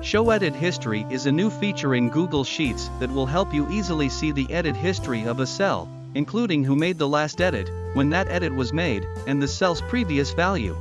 Show Edit History is a new feature in Google Sheets that will help you easily see the edit history of a cell, including who made the last edit, when that edit was made, and the cell's previous value.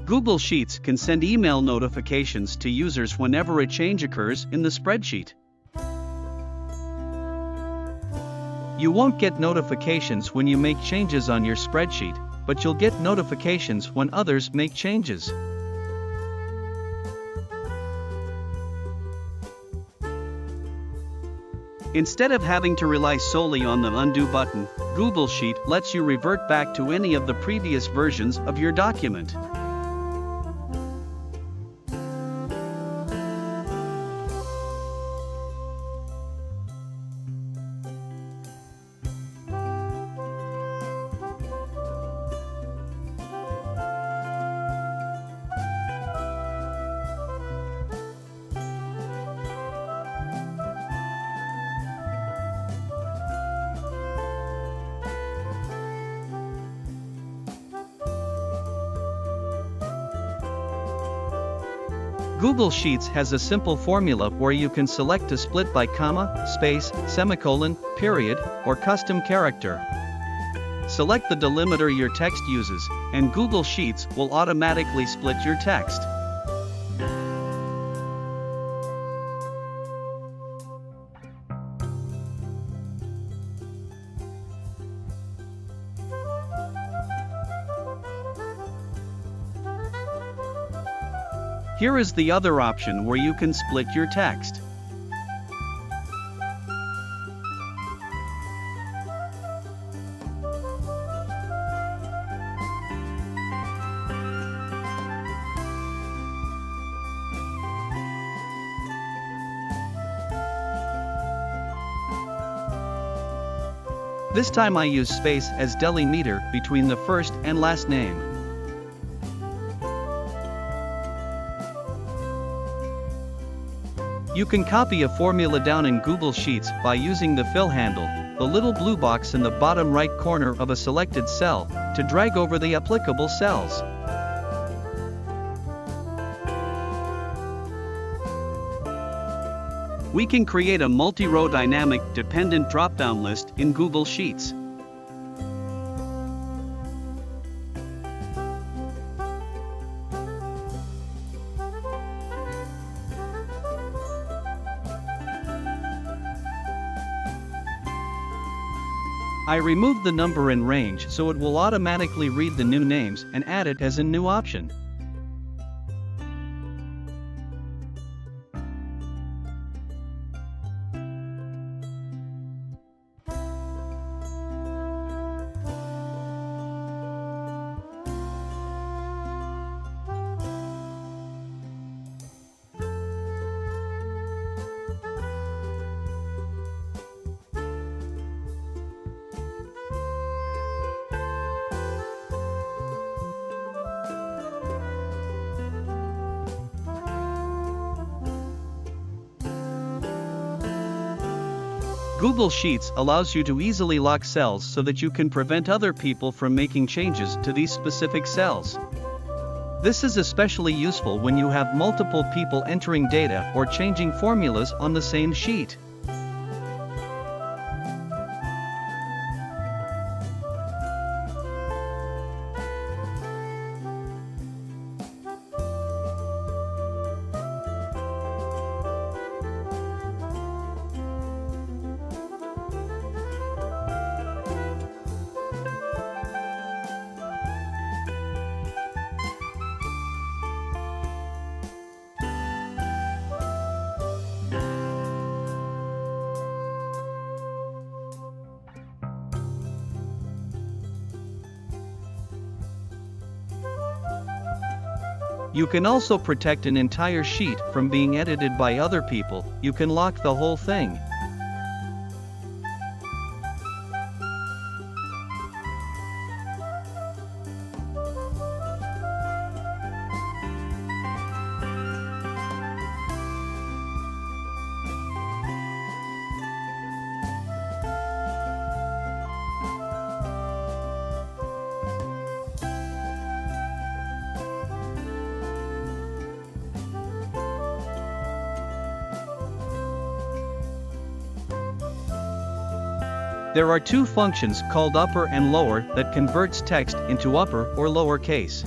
Google Sheets can send email notifications to users whenever a change occurs in the spreadsheet. You won't get notifications when you make changes on your spreadsheet, but you'll get notifications when others make changes. Instead of having to rely solely on the Undo button, Google Sheet lets you revert back to any of the previous versions of your document. Google Sheets has a simple formula where you can select to split by comma, space, semicolon, period, or custom character. Select the delimiter your text uses, and Google Sheets will automatically split your text. Here is the other option where you can split your text. This time I use space as delimiter between the first and last name. You can copy a formula down in Google Sheets by using the fill handle, the little blue box in the bottom right corner of a selected cell, to drag over the applicable cells. We can create a multi-row dynamic dependent drop-down list in Google Sheets. I removed the number and range so it will automatically read the new names and add it as a new option. Google Sheets allows you to easily lock cells so that you can prevent other people from making changes to these specific cells. This is especially useful when you have multiple people entering data or changing formulas on the same sheet. You can also protect an entire sheet from being edited by other people. You can lock the whole thing. There are two functions called upper and lower that converts text into upper or lower case.